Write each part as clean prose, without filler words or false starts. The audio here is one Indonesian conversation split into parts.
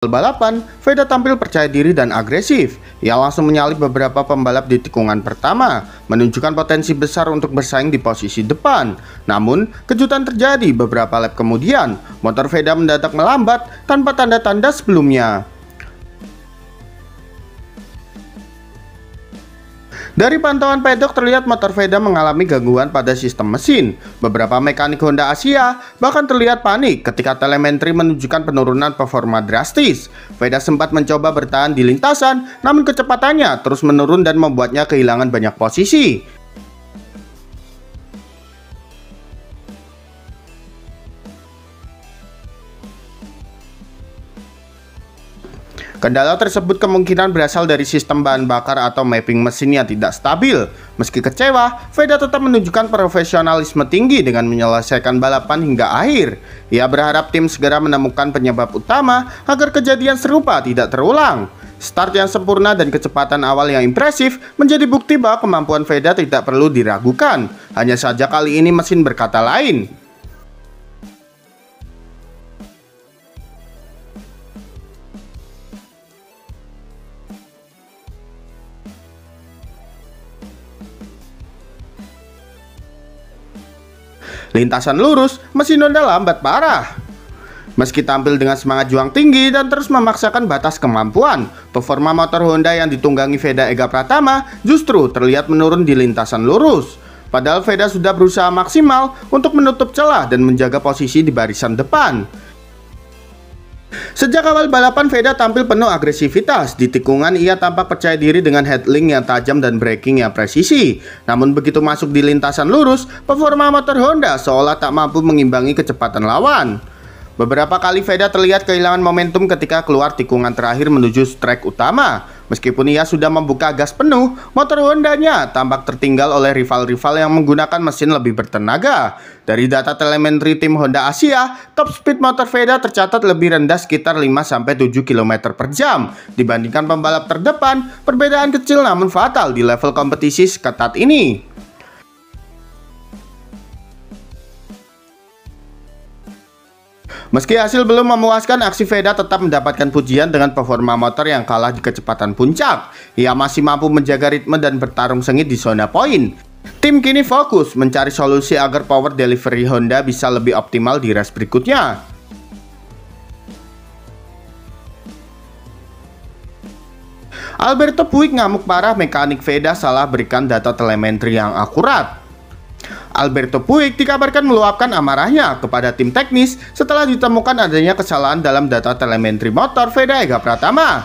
Balapan, Veda tampil percaya diri dan agresif. Ia langsung menyalip beberapa pembalap di tikungan pertama, menunjukkan potensi besar untuk bersaing di posisi depan. Namun, kejutan terjadi beberapa lap kemudian. Motor Veda mendadak melambat tanpa tanda-tanda sebelumnya. Dari pantauan pedok terlihat motor Veda mengalami gangguan pada sistem mesin. Beberapa mekanik Honda Asia bahkan terlihat panik ketika telemetri menunjukkan penurunan performa drastis. Veda sempat mencoba bertahan di lintasan, namun kecepatannya terus menurun dan membuatnya kehilangan banyak posisi. Kendala tersebut kemungkinan berasal dari sistem bahan bakar atau mapping mesin yang tidak stabil. Meski kecewa, Veda tetap menunjukkan profesionalisme tinggi dengan menyelesaikan balapan hingga akhir. Ia berharap tim segera menemukan penyebab utama agar kejadian serupa tidak terulang. Start yang sempurna dan kecepatan awal yang impresif menjadi bukti bahwa kemampuan Veda tidak perlu diragukan. Hanya saja kali ini mesin berkata lain. Lintasan lurus, mesin Honda lambat parah. Meski tampil dengan semangat juang tinggi dan terus memaksakan batas kemampuan, performa motor Honda yang ditunggangi Veda Ega Pratama justru terlihat menurun di lintasan lurus. Padahal Veda sudah berusaha maksimal untuk menutup celah dan menjaga posisi di barisan depan. Sejak awal balapan, Veda tampil penuh agresivitas. Di tikungan, ia tampak percaya diri dengan headlink yang tajam dan braking yang presisi. Namun begitu masuk di lintasan lurus, performa motor Honda seolah tak mampu mengimbangi kecepatan lawan. Beberapa kali Veda terlihat kehilangan momentum ketika keluar tikungan terakhir menuju trek utama. Meskipun ia sudah membuka gas penuh, motor Hondanya tampak tertinggal oleh rival-rival yang menggunakan mesin lebih bertenaga. Dari data telemetri tim Honda Asia, top speed motor Veda tercatat lebih rendah sekitar 5-7 km per jam. Dibandingkan pembalap terdepan, perbedaan kecil namun fatal di level kompetisi seketat ini. Meski hasil belum memuaskan, aksi Veda tetap mendapatkan pujian dengan performa motor yang kalah di kecepatan puncak. Ia masih mampu menjaga ritme dan bertarung sengit di zona poin. Tim kini fokus mencari solusi agar power delivery Honda bisa lebih optimal di race berikutnya. Alberto Puig ngamuk parah mekanik Veda salah berikan data telemetri yang akurat. Alberto Puig dikabarkan meluapkan amarahnya kepada tim teknis setelah ditemukan adanya kesalahan dalam data telemetri motor Veda Ega Pratama.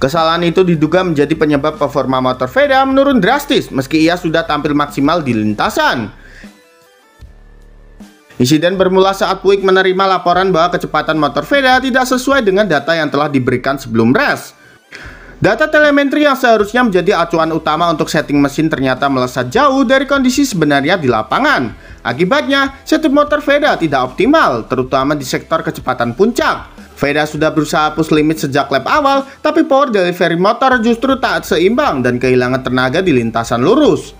Kesalahan itu diduga menjadi penyebab performa motor Veda menurun drastis meski ia sudah tampil maksimal di lintasan. Insiden bermula saat Puig menerima laporan bahwa kecepatan motor Veda tidak sesuai dengan data yang telah diberikan sebelum race. Data telemetri yang seharusnya menjadi acuan utama untuk setting mesin ternyata melesat jauh dari kondisi sebenarnya di lapangan. Akibatnya, setting motor Veda tidak optimal, terutama di sektor kecepatan puncak. Veda sudah berusaha push limit sejak lap awal, tapi power delivery motor justru tak seimbang dan kehilangan tenaga di lintasan lurus.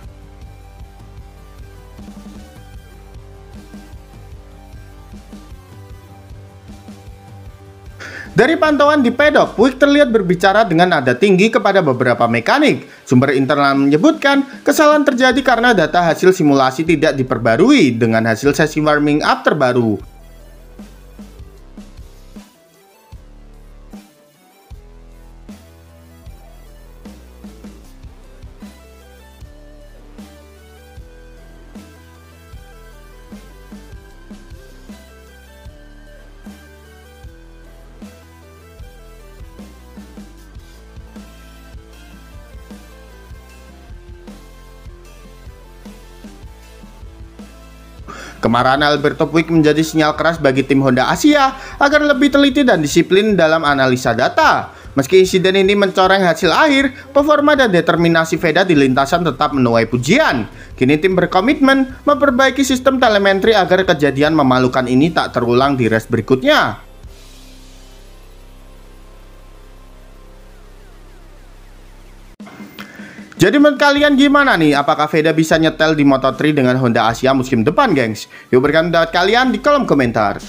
Dari pantauan di pedok, Puig terlihat berbicara dengan nada tinggi kepada beberapa mekanik. Sumber internal menyebutkan kesalahan terjadi karena data hasil simulasi tidak diperbarui dengan hasil sesi warming up terbaru. Kemarahan Alberto Puig menjadi sinyal keras bagi tim Honda Asia agar lebih teliti dan disiplin dalam analisa data. Meski insiden ini mencoreng hasil akhir, performa dan determinasi Veda di lintasan tetap menuai pujian. Kini tim berkomitmen memperbaiki sistem telemetri agar kejadian memalukan ini tak terulang di race berikutnya. Jadi menurut kalian gimana nih? Apakah Veda bisa nyetel di Moto3 dengan Honda Asia musim depan, gengs? Yuk berikan pendapat kalian di kolom komentar.